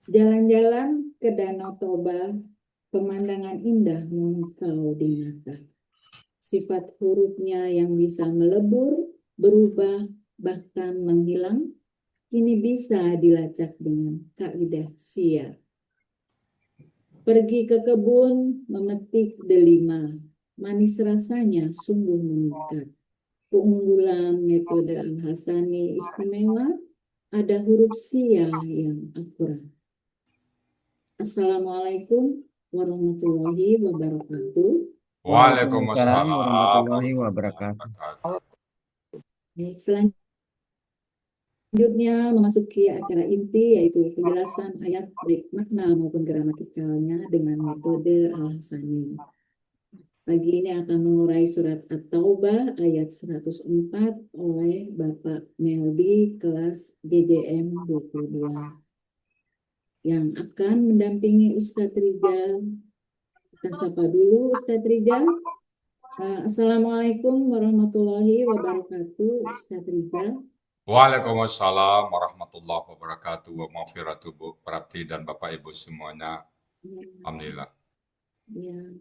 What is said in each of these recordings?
Jalan-jalan ke Danau Toba, pemandangan indah memukau di mata. Sifat hurufnya yang bisa melebur, berubah, bahkan menghilang, kini bisa dilacak dengan kaidah sia. Pergi ke kebun, memetik delima, manis rasanya sungguh memikat. Keunggulan metode Al-Hasani istimewa, ada huruf sia yang akurat. Assalamualaikum warahmatullahi wabarakatuh. Waalaikumsalam Waalaikumsalam warahmatullahi warahmatullahi wabarakatuh. wabarakatuh. Baik, selanjutnya memasuki acara inti yaitu penjelasan ayat baik makna maupun gramatikalnya dengan metode Al-Hasani. Pagi ini akan mengurai surat At-Taubah ayat 104 oleh Bapak Meldi kelas JJM 22 yang akan mendampingi Ustadz Rijal. Kita sapa dulu Ustadz Rijal. Assalamualaikum warahmatullahi wabarakatuh, Ustadz Rijal. Waalaikumsalam warahmatullahi wabarakatuh. Wa maghfiratuh Bu Prapti dan Bapak Ibu semuanya. Alhamdulillah. Ya,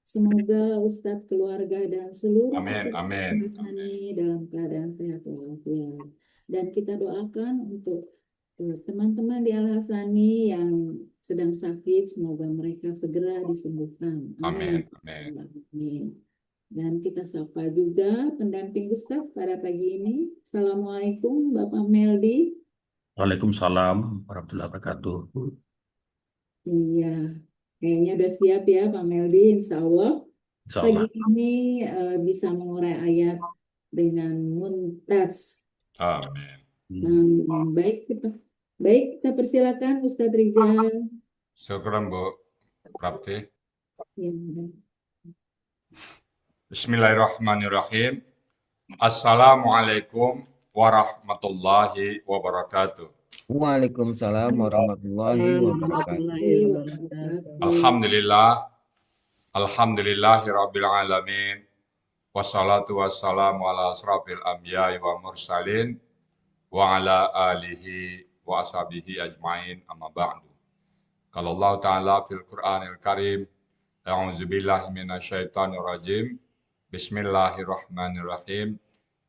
semoga Ustadz, keluarga dan seluruh Amin, amin. Al-Hasani dalam keadaan sehat walafiat. Dan kita doakan untuk teman-teman di Al-Hasani yang sedang sakit, semoga mereka segera disembuhkan. Amin, Amin. amin. Amin. Dan kita sapa juga pendamping Ustadz pada pagi ini. Assalamualaikum Bapak Meldi. Waalaikumsalam warahmatullahi wabarakatuh. Iya, kayaknya udah siap ya Pak Meldi, insya Allah. Insya Pagi Allah. ini bisa mengurai ayat dengan muntas. Amin. Baik, kita persilakan Ustadz Rijal. Syukran Bu Prapti. Ya, Bismillahirrahmanirrahim. Assalamualaikum warahmatullahi wabarakatuh. Waalaikumsalam warahmatullahi wabarakatuh. Alhamdulillah. Alhamdulillahirabbil alamin. Wassalatu wassalamu ala asrafil anbiya'i wa mursalin wa ala alihi wa ashabihi ajmain amma ba'du. Qala Allah Ta'ala fil Qur'anil Karim, a'udzu billahi minasyaitonir rajim. Bismillahirrahmanirrahim.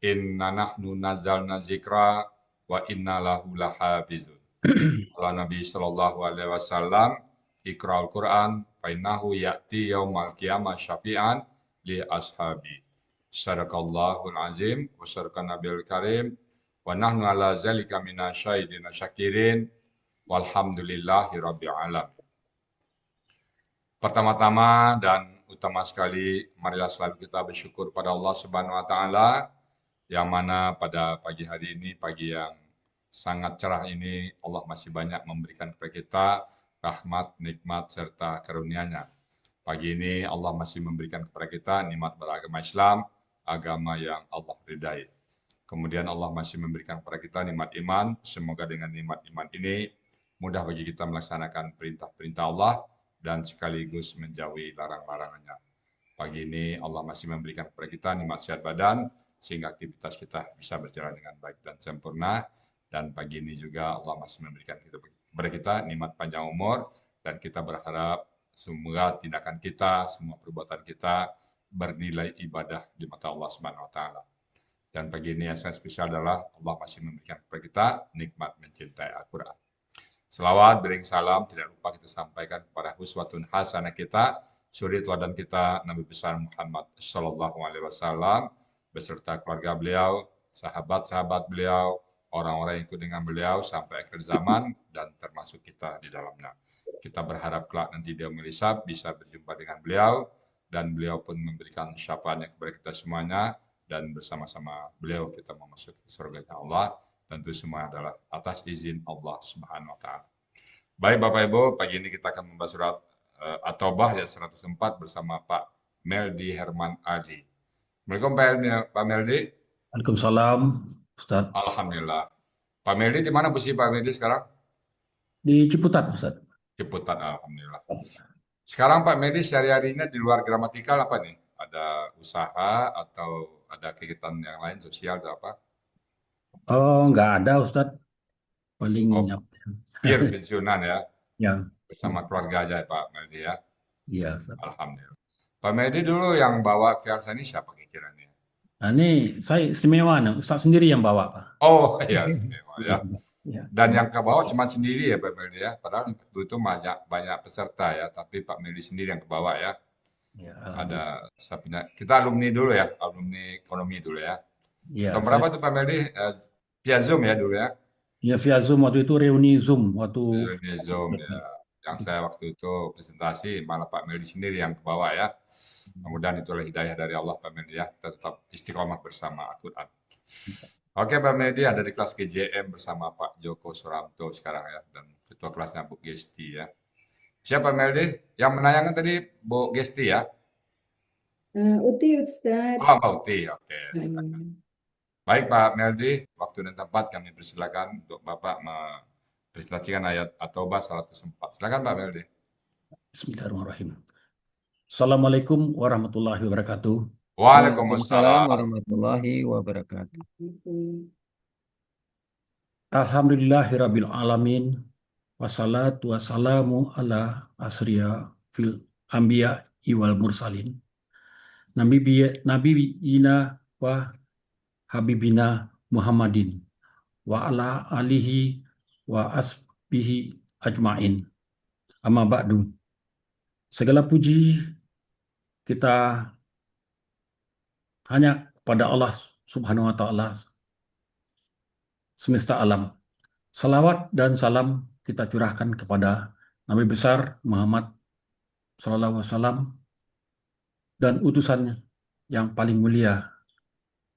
Inna nahnu nazzalna dzikra wa inna lahu lahafizun. Qala Nabi sallallahu alaihi wasallam, Iqra'ul Qur'an fa innahu ya'ti yaumal qiyamah syafi'an li ashabi. Sadaqallahul azim wa sadaqan nabiyul karim wa nahnu ala zalika minasyahidin syakirin walhamdulillahi rabbil alamin. Pertama-tama dan utama sekali, marilah selalu kita bersyukur pada Allah Subhanahu wa taala yang mana pada pagi hari ini, pagi yang sangat cerah ini, Allah masih banyak memberikan kepada kita rahmat, nikmat, serta karunia-Nya. Pagi ini Allah masih memberikan kepada kita nikmat beragama Islam, agama yang Allah ridai. Kemudian Allah masih memberikan kepada kita nikmat iman. Semoga dengan nikmat iman ini mudah bagi kita melaksanakan perintah-perintah Allah dan sekaligus menjauhi larang-larangannya. Pagi ini Allah masih memberikan kepada kita nikmat sehat badan sehingga aktivitas kita bisa berjalan dengan baik dan sempurna. Dan pagi ini juga Allah masih memberikan kepada kita nikmat panjang umur dan kita berharap semua tindakan kita, semua perbuatan kita bernilai ibadah di mata Allah Subhanahu wa taala. Dan pagi ini yang sangat spesial adalah Allah masih memberikan kepada kita nikmat mencintai Al-Qur'an. Selawat, bering salam, tidak lupa kita sampaikan kepada uswatun hasanah kita, suri teladan kita Nabi besar Muhammad sallallahu alaihi wasallam beserta keluarga beliau, sahabat-sahabat beliau, orang-orang yang ikut dengan beliau sampai akhir zaman dan termasuk kita di dalamnya. Kita berharap kelak nanti dia melisap bisa berjumpa dengan beliau dan beliau pun memberikan syafaatnya kepada kita semuanya dan bersama-sama beliau kita memasuki surga Allah. Tentu semua adalah atas izin Allah Subhanahu wa taala. Baik Bapak Ibu, pagi ini kita akan membahas surat At-Taubah ayat 104 bersama Pak Meldi Herman Ali. Assalamualaikum Pak Meldi. Waalaikumsalam, Ustaz. Alhamdulillah. Pak Meldi di mana posisi Pak Meldi sekarang? Di Ciputat, Ustaz. Ciputat, alhamdulillah. Sekarang Pak Meldi sehari-harinya di luar gramatikal apa nih? Ada usaha atau ada kegiatan yang lain sosial atau apa? Oh, nggak ada Ustadz. Paling Oh, apa? pir pensiunan ya, Yang, bersama keluarga aja Pak Meldi ya. iya Ustadz. Alhamdulillah. Pak Meldi dulu yang bawa ke Arsani siapa kira-kiranya? Nah, ini saya istimewa, nih. Ustadz sendiri yang bawa, Pak. Oh ya, istimewa Iya, ya. iya, Dan yang ke bawah cuma sendiri ya Pak Meldi ya. Padahal waktu itu banyak banyak peserta ya, tapi Pak Meldi sendiri yang ke bawah ya. iya, Ada alhamdulillah. Sapina. Kita alumni dulu ya, alumni ekonomi dulu ya. Iya, Tahun saya berapa tuh Pak Meldi? Via Zoom ya dulu ya. ya via Zoom waktu itu reuni Zoom waktu Ini Zoom ya. Yang saya waktu itu presentasi malah Pak Meldi sendiri yang ke bawah ya. Mudah-mudahan itulah hidayah dari Allah Pak Meldi ya. Kita tetap istiqomah bersama Al-Quran. Oke Pak Meldi ada di kelas GJM bersama Pak Joko Suramto sekarang ya. Dan ketua kelasnya Bu Gesti ya. Siapa Meldi? Yang menayangkan tadi Bu Gesti ya? Uti Ustadz. Oh Mbak Uti, oke. Hmm. Baik Pak Meldi, waktu dan tempat kami persilakan untuk Bapak mempresentasikan ayat At-Taubah 104. Silakan Pak Meldi. Bismillahirrahmanirrahim. Assalamualaikum warahmatullahi wabarakatuh. Waalaikumsalam. warahmatullahi wabarakatuh. Alhamdulillahirabbil alamin. Wassalatu wassalamu ala asriya fil anbiya wal mursalin. Nabiyina wa habibina Muhammadin wa ala alihi wa asbihi ajmain. Amma ba'du. Segala puji kita hanya kepada Allah Subhanahu wa taala semesta alam. Salawat dan salam kita curahkan kepada Nabi besar Muhammad sallallahu alaihi wasallam dan utusannya yang paling mulia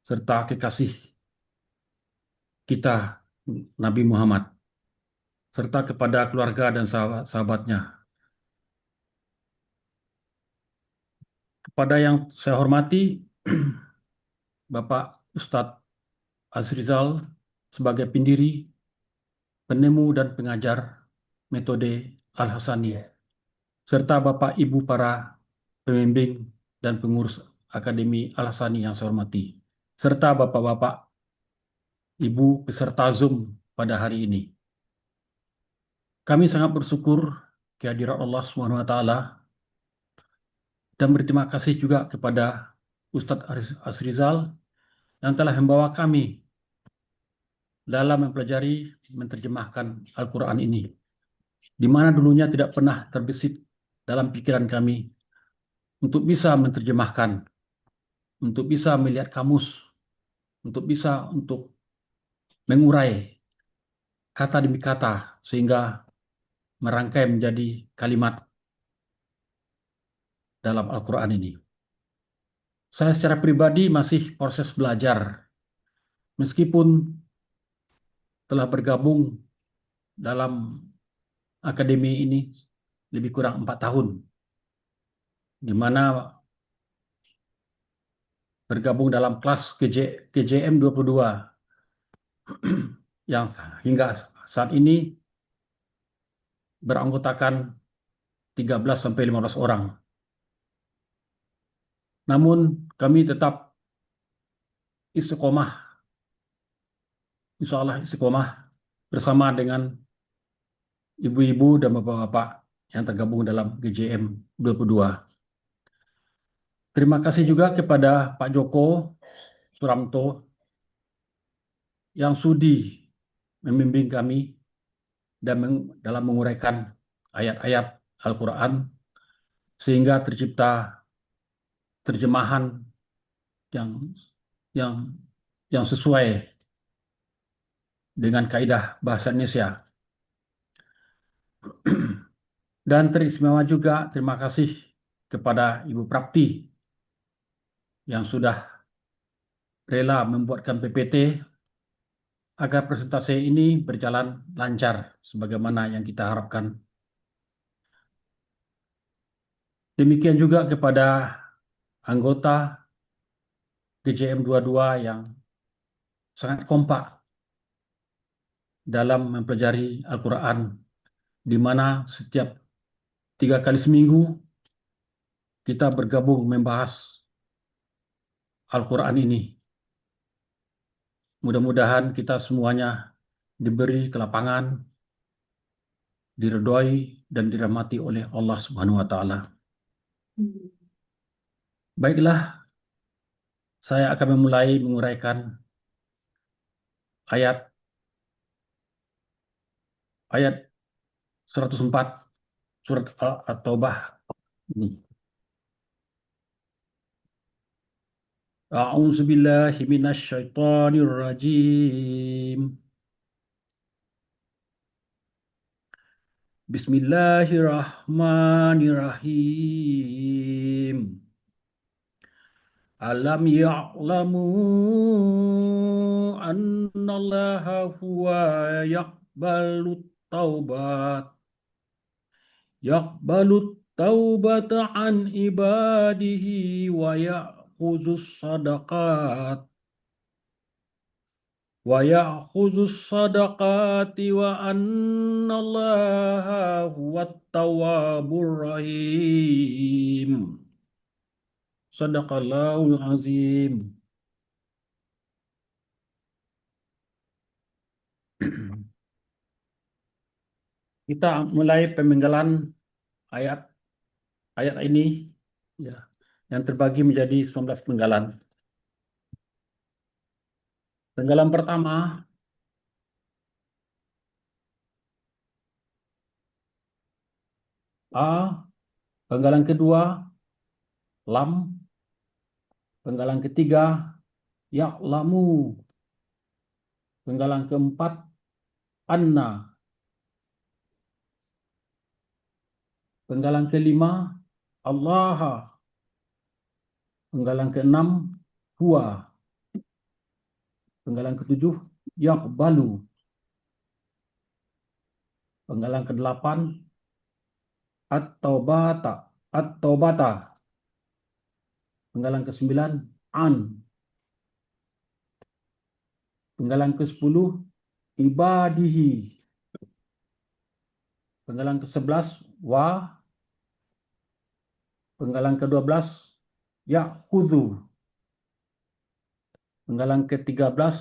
serta kekasih kita Nabi Muhammad serta kepada keluarga dan sahabat-sahabatnya. Kepada yang saya hormati Bapak Ustadz Azrizal sebagai pendiri, penemu dan pengajar metode Al-Hasani, serta Bapak Ibu para pembimbing dan pengurus Akademi Al-Hasani yang saya hormati, serta Bapak-Bapak, Ibu peserta Zoom pada hari ini. Kami sangat bersyukur kehadiran Allah Subhanahu wa taala dan berterima kasih juga kepada Ustadz Azrizal yang telah membawa kami dalam mempelajari menerjemahkan Al-Quran ini, di mana dulunya tidak pernah terbesit dalam pikiran kami untuk bisa menerjemahkan, untuk bisa melihat kamus, untuk bisa mengurai kata demi kata sehingga merangkai menjadi kalimat dalam Al-Quran ini. Saya secara pribadi masih proses belajar, meskipun telah bergabung dalam akademi ini lebih kurang 4 tahun, di mana bergabung dalam kelas KJM 22 yang hingga saat ini beranggotakan 13-15 orang. Namun kami tetap istiqomah, insya Allah istiqomah bersama dengan ibu-ibu dan bapak-bapak yang tergabung dalam GJM 22. Terima kasih juga kepada Pak Joko Suramto yang sudi membimbing kami dalam menguraikan ayat-ayat Al-Quran sehingga tercipta terjemahan yang yang yang sesuai dengan kaidah bahasa Indonesia. Dan teristimewa juga terima kasih kepada Ibu Prapti yang sudah rela membuatkan PPT agar presentasi ini berjalan lancar sebagaimana yang kita harapkan. Demikian juga kepada anggota GJM 22 yang sangat kompak dalam mempelajari Al-Quran, di mana setiap 3 kali seminggu kita bergabung membahas Al-Quran ini. Mudah-mudahan kita semuanya diberi kelapangan, diridhoi dan dirahmati oleh Allah Subhanahu wa taala. Baiklah, saya akan memulai menguraikan ayat ayat 104 surat At-Taubah ini. A'udzu billahi minasy syaithanir rajim. Bismillahirrahmanirrahim. Alam ya'lamu annallaha huwa yaqbalut taubat yaqbalut taubata an ibadihi wa ya'khuzus sadaqat wa annallaha huwat tawwabur rahim. Sadaqallahul azim. Kita mulai pemenggalan ayat ayat ini ya, yang terbagi menjadi 19 penggalan. Penggalan pertama A, penggalan kedua lam, penggalan ketiga ya'lamu, penggalan keempat anna, penggalan kelima Allah, penggalan keenam huwa, penggalan ketujuh yaqbalu, penggalan kedelapan at-taubata, penggalan ke-9 an, penggalan ke-10 ibadihi, penggalan ke-11 wa, penggalan ke-12 ya'khudhu, penggalan ke-13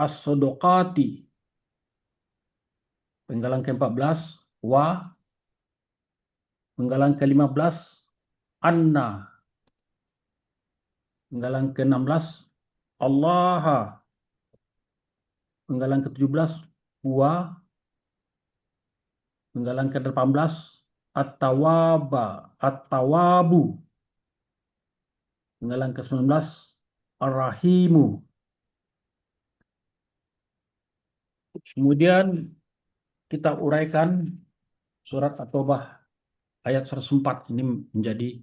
as-sadaqati, penggalan ke-14 wa, penggalan ke-15 anna, penggalan ke-16 Allah, penggalan ke-17 huwa, penggalan ke-18 at-tawabu, penggalan ke-19 ar-rahimu. Kemudian kita uraikan surat At-Taubah ayat 104 ini menjadi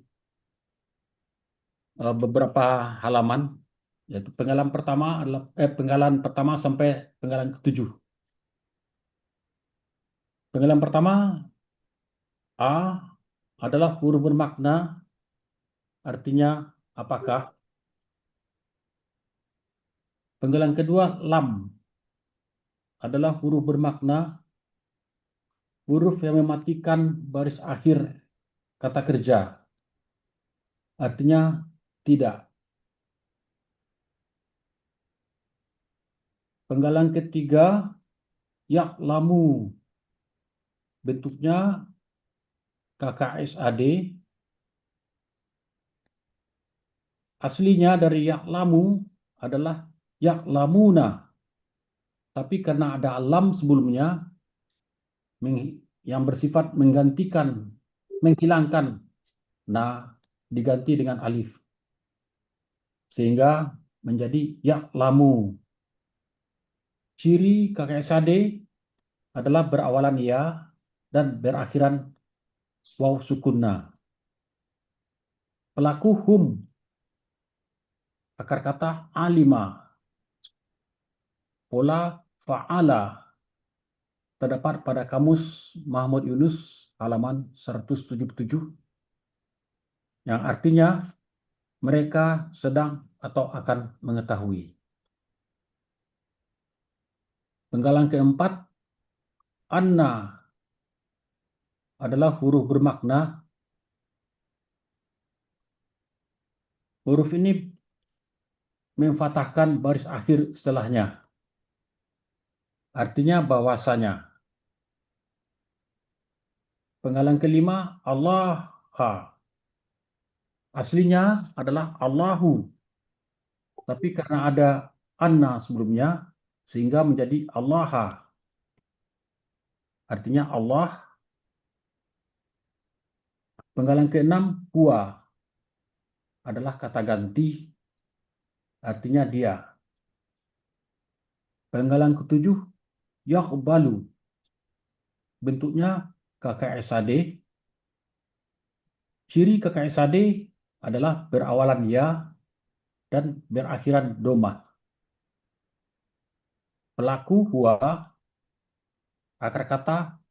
beberapa halaman, yaitu penggalan pertama adalah penggalan pertama sampai penggalan ke-7. Penggalan pertama A adalah huruf bermakna, artinya apakah. Penggalan kedua lam adalah huruf bermakna, huruf yang mematikan baris akhir kata kerja, artinya tidak. Penggalan ketiga ya'lamu, bentuknya KKSAD, aslinya dari ya'lamu adalah ya'lamuna, tapi karena ada lam sebelumnya yang bersifat menggantikan, menghilangkan, nah diganti dengan alif, sehingga menjadi ya'lamu. Ciri KKSAD adalah berawalan ya dan berakhiran waw sukunna. Pelaku hum, akar kata alima, pola fa'ala, terdapat pada kamus Mahmud Yunus halaman 177, yang artinya mereka sedang atau akan mengetahui. Penggalan keempat anna adalah huruf bermakna. Huruf ini memfathahkan baris akhir setelahnya. Artinya bahwasanya. Penggalan kelima, Allah. Aslinya adalah Allahu. Tapi karena ada anna sebelumnya, sehingga menjadi Allah. Artinya Allah. Penggalan keenam, huwa. Adalah kata ganti. Artinya dia. Penggalan ketujuh, yaqbalu. Bentuknya KKSAD. Ciri KKSAD adalah berawalan ya dan berakhiran doma. Pelaku huwa, akar kata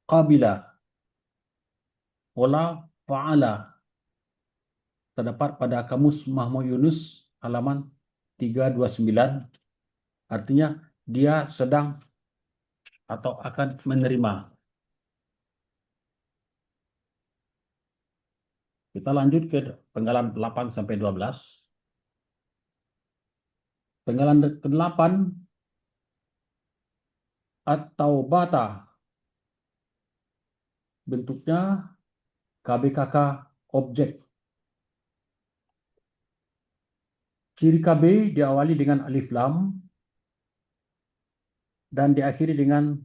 qabila, pola fa'ala, terdapat pada kamus Mahmud Yunus halaman 329, artinya dia sedang atau akan menerima. Kita lanjut ke penggalan 8 sampai 12. Penggalan ke-8, at-taubata. Bentuknya KBKK objek. Ciri KB diawali dengan alif lam dan diakhiri dengan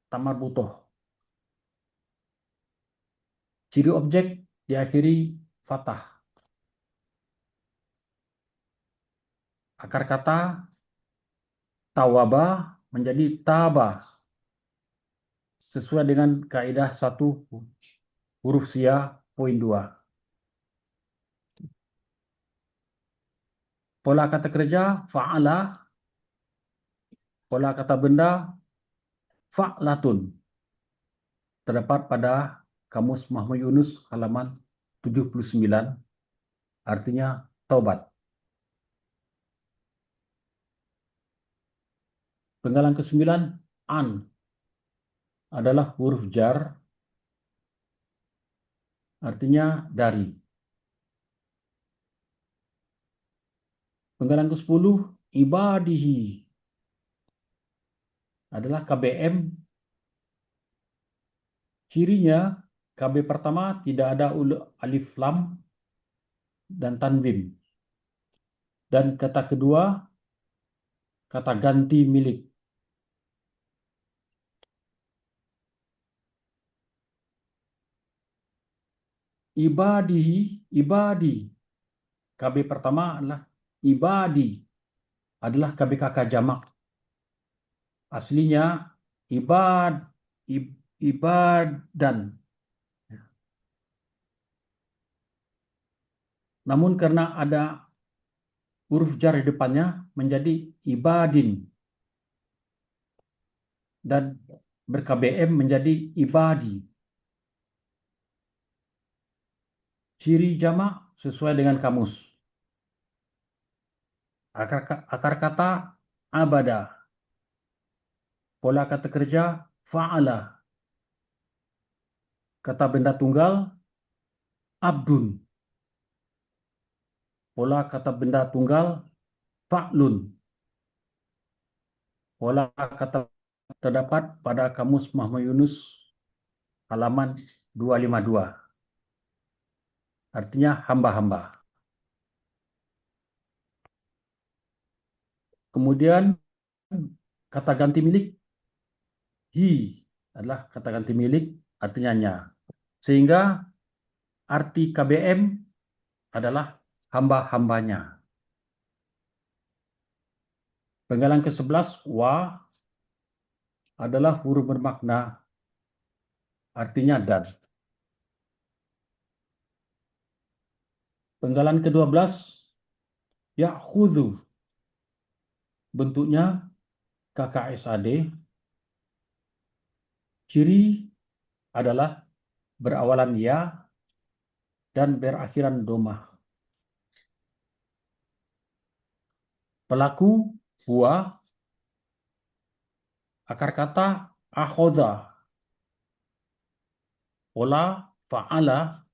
tamar butoh. Ciri objek diakhiri fathah. Akar kata tawaba menjadi taba sesuai dengan kaidah 1 huruf sia poin 2. Pola kata kerja fa'ala, pola kata benda fa'latun. Terdapat pada kamus Mahmud Yunus halaman 79, artinya taubat. Penggalan ke-9, an adalah huruf jar, artinya dari. Penggalan ke-10, ibadihi adalah KBM. Cirinya KB pertama tidak ada alif lam dan tanwin. Dan kata kedua, kata ganti milik. Ibadihi, ibadi. KB pertama adalah ibadi. Adalah KBKK jamak. Aslinya ibadan. Namun karena ada huruf jar di depannya menjadi ibadin. Dan ber-KBM menjadi ibadi. Ciri jamak sesuai dengan kamus. Akar kata abada. Pola kata kerja fa'ala. Kata benda tunggal abdun. Pola kata benda tunggal fa'lun. Pola kata terdapat pada kamus Mahmud Yunus halaman 252. Artinya hamba-hamba. Kemudian kata ganti milik hi adalah kata ganti milik, artinya nya. Sehingga arti KBM adalah hamba-hambanya. Penggalan ke-11 wa adalah huruf bermakna, artinya dan. Penggalan ke-12 ya'khudhu. Bentuknya KKSAD. Ciri adalah berawalan ya dan berakhiran domah. Pelaku huwa, akar kata akhodha. Pola fa'ala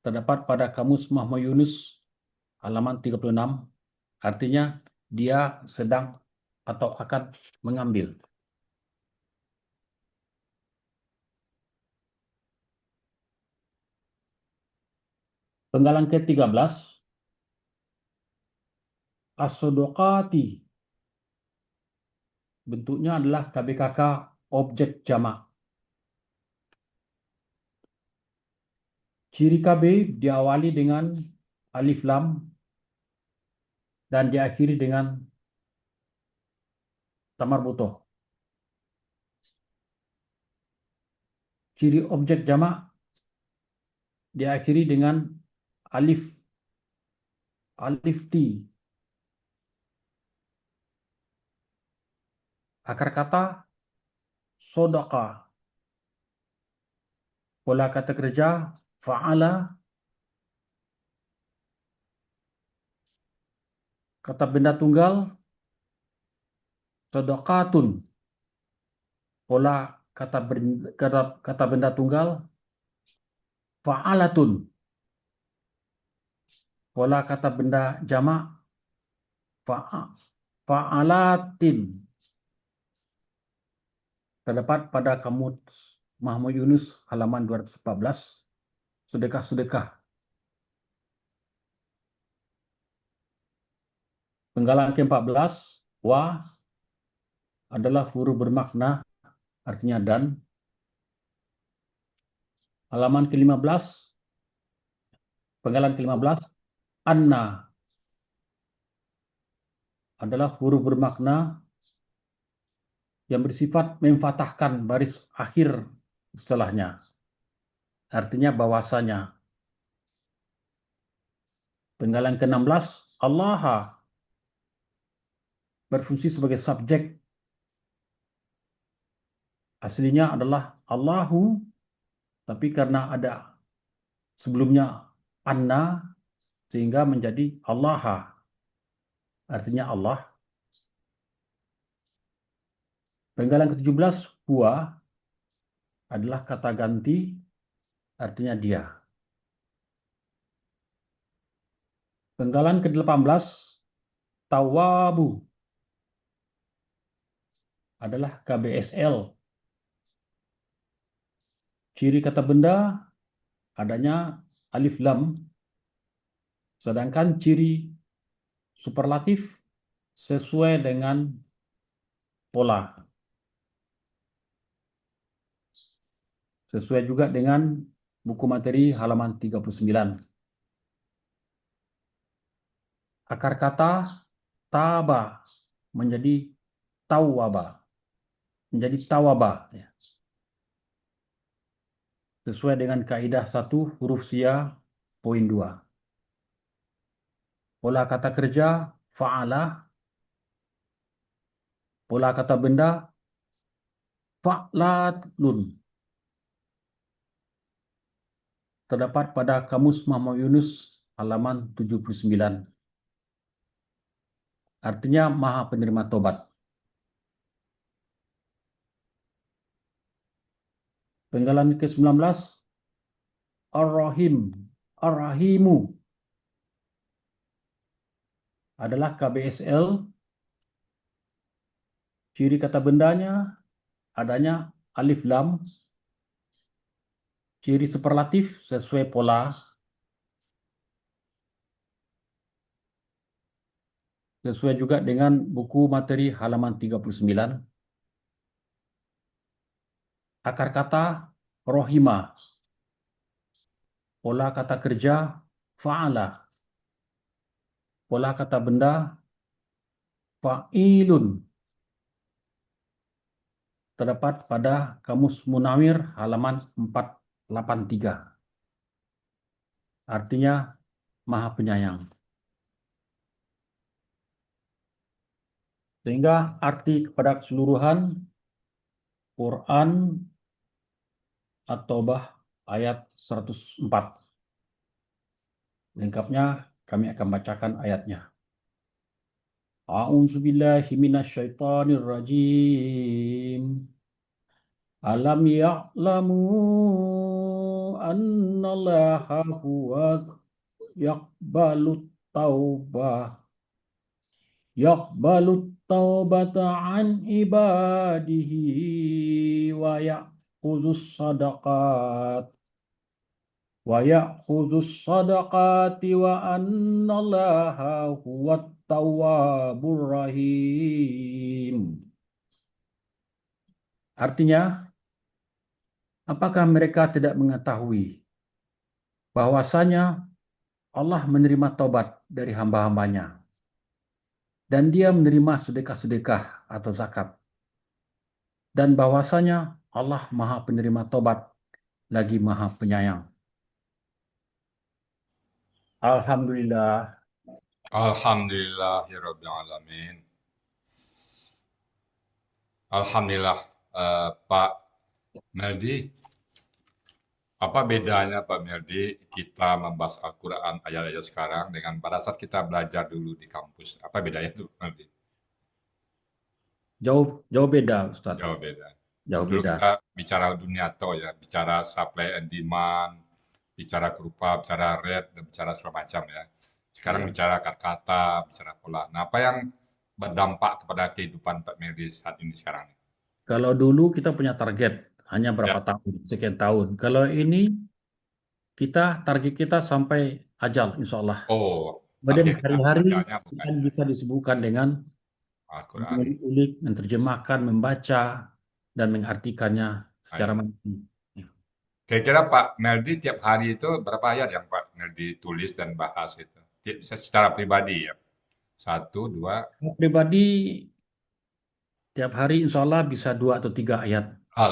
terdapat pada kamus Mahmud Yunus halaman 36. Artinya dia sedang atau akan mengambil. Penggalan ke-13, as-sodokati. Bentuknya adalah KBKK objek jamak. Ciri KB diawali dengan alif lam dan diakhiri dengan tamar butoh. Ciri objek jamak diakhiri dengan alif T. Akar kata sodaka. Pola kata kerja fa'ala. Kata benda tunggal sodakatun. Pola kata benda tunggal fa'alatun. Pola kata benda jamak fa'alatin. Terdapat pada kamus Muhammad Yunus halaman 214. Sedekah-sedekah. Penggalan ke-14, wa adalah huruf bermakna, artinya dan. Halaman ke-15, penggalan ke-15, anna adalah huruf bermakna yang bersifat memfatahkan baris akhir setelahnya. Artinya bahwasanya. Penggalan ke-16, Allah berfungsi sebagai subjek. Aslinya adalah Allahu, tapi karena ada sebelumnya anna, sehingga menjadi Allah. Artinya Allah. Penggalan ke-17, huwa adalah kata ganti, artinya dia. Penggalan ke-18, tawabu adalah KBSL. Ciri kata benda adanya alif lam, sedangkan ciri superlatif sesuai dengan pola. Sesuai juga dengan buku materi halaman 39. Akar kata taba menjadi tawaba. Menjadi tawaba. Sesuai dengan kaidah 1 huruf sia poin 2. Pola kata kerja fa'ala. Pola kata benda fa'latun. Terdapat pada kamus Muhammad Yunus halaman 79. Artinya maha penerima tobat. Penggalan ke-19, Ar-Rahim. Ar-Rahimu adalah KBSL. Ciri kata bendanya adanya alif lam. Ciri superlatif sesuai pola. Sesuai juga dengan buku materi halaman 39. Akar kata rohima. Pola kata kerja fa'ala. Pola kata benda fa'ilun. Terdapat pada kamus Munawir halaman 483. Artinya maha penyayang. Sehingga arti kepada keseluruhan Quran At-Taubah ayat 104. Lengkapnya kami akan bacakan ayatnya. A'udzubillahi minasyaitonirrajim. Alam ya'lamu annallaha huwa yaqbalut taubah yaqbalu taubata an ibadihi wa ya'khudus sadaqat wa annallaha huwat tawwabur rahim. Artinya, apakah mereka tidak mengetahui bahwasanya Allah menerima taubat dari hamba-hambanya dan Dia menerima sedekah-sedekah atau zakat, dan bahwasanya Allah Maha Penerima Taubat lagi Maha Penyayang. Alhamdulillah. Alhamdulillahirabbil alamin. Alhamdulillah, Pak Meldi, apa bedanya Pak Meldi kita membahas Al-Quran ayat-ayat sekarang dengan pada saat kita belajar dulu di kampus? Apa bedanya itu, Meldi? Jauh beda, Ustaz. Jauh beda. Jauh Dulu beda. kita bicara dunia atau ya, bicara supply and demand, bicara kurva, bicara rate, dan bicara segala macam ya. Sekarang Iya. bicara kata-kata, bicara pola. Nah, apa yang berdampak kepada kehidupan Pak Meldi saat ini sekarang? Kalau dulu kita punya target hanya berapa Ya. tahun, sekian tahun. Kalau ini target kita sampai ajal, insya Allah. Oh, Kemudian target kita hari-hari ajalnya bukan kita bisa disibukkan dengan Al-Quran. mengulik, menerjemahkan, membaca, dan mengartikannya secara Ayat. mandiri. Kira-kira Pak Meldi tiap hari itu berapa ayat yang Pak Meldi tulis dan bahas itu? Secara pribadi ya? Satu, dua, Saya pribadi tiap hari insya Allah bisa 2 atau 3 ayat. Sehingga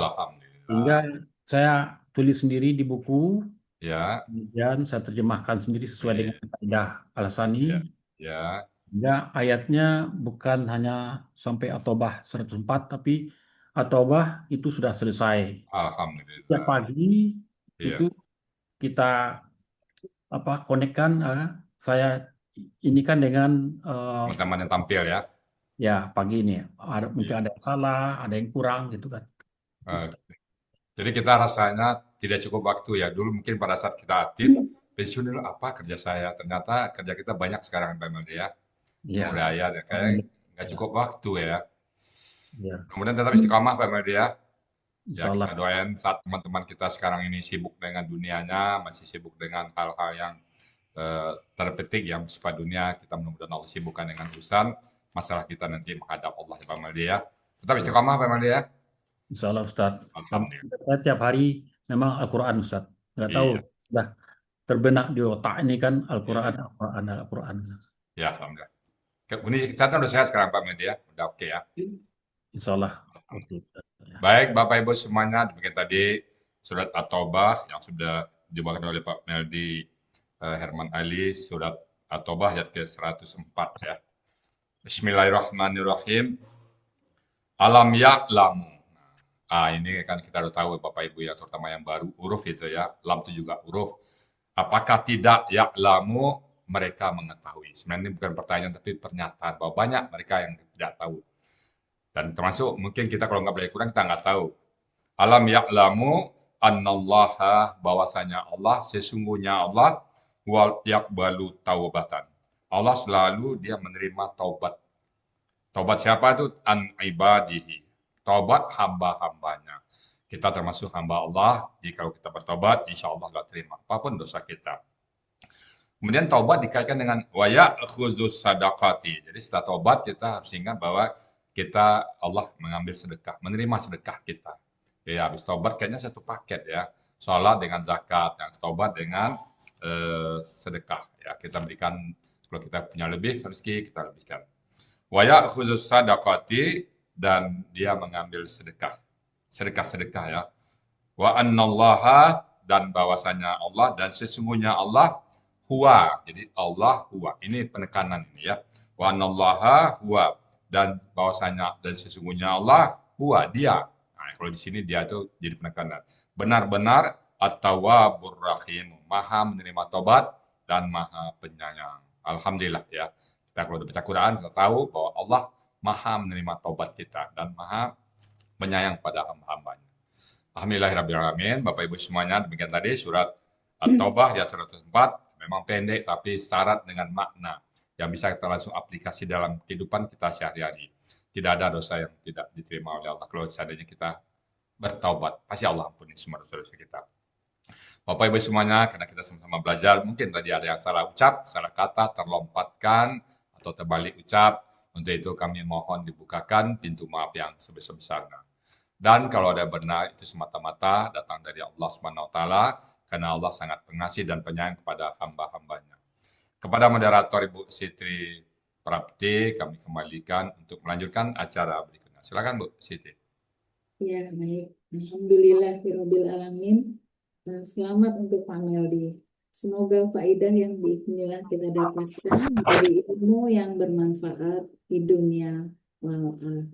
Alhamdulillah. saya tulis sendiri di buku, Ya, kemudian saya terjemahkan sendiri sesuai dengan ini, kaidah Al-Asani. ya, ya, Sehingga ayatnya bukan hanya sampai At-Taubah 104, tapi At-Taubah itu sudah selesai. Setiap Alhamdulillah. pagi itu Iya, kita konekkan, saya ini kan dengan teman-teman yang tampil ya. ya pagi ini mungkin Iya. ada yang salah, ada yang kurang gitu kan. Itu Eh, kita. jadi kita rasanya tidak cukup waktu ya. Dulu mungkin pada saat kita aktif, pensiun dulu apa kerja saya. Ternyata kerja kita banyak sekarang Pak Meldi ya. Ya, Mulai ayat ya. Kayak nggak ya, cukup waktu ya. ya. Kemudian tetap istiqamah Pak Meldi ya. Ya, Insya Allah. kita doain saat teman-teman kita sekarang ini sibuk dengan dunianya, masih sibuk dengan hal-hal yang terpetik yang bersifat dunia, kita mudah-mudahan Allah sibukkan dengan urusan masalah kita nanti menghadap Allah ya Pak Maldi ya. Tetap Ya. istiqamah Pak Maldi ya. Insya Allah Ustaz. Alhamdulillah. Saya tiap hari memang Al-Quran Ustaz. Nggak tahu, Iya, sudah terbenak di otak ini kan Al-Quran, iya, Al-Quran, Al-Quran. ya Alhamdulillah. Kondisi kesehatan udah sehat sekarang Pak Maldi ya, udah oke ya. Insya Allah. Oke. Alhamdulillah. Ya. Baik Bapak Ibu semuanya, demikian tadi surat At-Taubah yang sudah dibawakan oleh Pak Meldi Herman Ali, surat At-Taubah ayat ke-104 ya. Bismillahirrahmanirrahim. Alam ya'lamu. Ini kan kita udah tahu Bapak Ibu ya, terutama yang baru huruf itu ya. Lam itu juga huruf. Apakah tidak ya'lamu mereka mengetahui? Sebenarnya ini bukan pertanyaan tapi pernyataan bahwa banyak mereka yang tidak tahu. Dan termasuk mungkin kita kalau nggak belajar Quran kita nggak tahu. Alam ya'lamu annallaha bahwasanya Allah sesungguhnya Allah wal yaqbalu taubatan. Allah selalu dia menerima taubat. Taubat siapa itu? An ibadihi. Taubat hamba-hambanya. Kita termasuk hamba Allah. Jika kita bertobat, insya Allah Allah terima. Apapun dosa kita. Kemudian taubat dikaitkan dengan waya khusus sadaqati. Jadi setelah taubat kita harus ingat bahwa kita Allah mengambil sedekah, menerima sedekah kita. Ya, habis taubat kayaknya satu paket ya. Sholat dengan zakat, yang taubat dengan sedekah. Ya, kita berikan kalau kita punya lebih rezeki kita lebihkan. Waya khusus sadaqati dan dia mengambil sedekah. Sedekah-sedekah ya. Wa annallaha dan bahwasanya Allah dan sesungguhnya Allah huwa. Jadi Allah huwa. Ini penekanan ini ya. Wa annallaha huwa dan bahwasanya dan sesungguhnya Allah huwa dia. Nah, kalau di sini dia itu jadi penekanan. Benar-benar at-tawwabur rahim. Maha menerima tobat dan maha penyayang. Alhamdulillah ya. Kita kalau baca Quran kita tahu bahwa Allah maha menerima taubat kita dan maha penyayang pada hamba-hambanya. Alhamdulillahirrahmanirrahim. Bapak Ibu semuanya demikian tadi surat At-Taubah ayat 104 Memang pendek tapi syarat dengan makna yang bisa kita langsung aplikasi dalam kehidupan kita sehari-hari. Tidak ada dosa yang tidak diterima oleh Allah kalau seandainya kita bertaubat. Pasti Allah ampuni semua dosa-dosa kita. Bapak Ibu semuanya, karena kita sama-sama belajar, mungkin tadi ada yang salah ucap, salah kata, terlompatkan, atau terbalik ucap. Untuk itu kami mohon dibukakan pintu maaf yang sebesar-besarnya. Dan kalau ada benar itu semata-mata datang dari Allah Subhanahu wa taala karena Allah sangat pengasih dan penyayang kepada hamba-hambanya. Kepada moderator Ibu Siti Prapti kami kembalikan untuk melanjutkan acara berikutnya. Silakan Bu Siti. Ya, baik. Alhamdulillahirabbil alamin. Selamat untuk Pak Meldi. Semoga faedah yang bismillah kita dapatkan menjadi ilmu yang bermanfaat di dunia wal akhirah.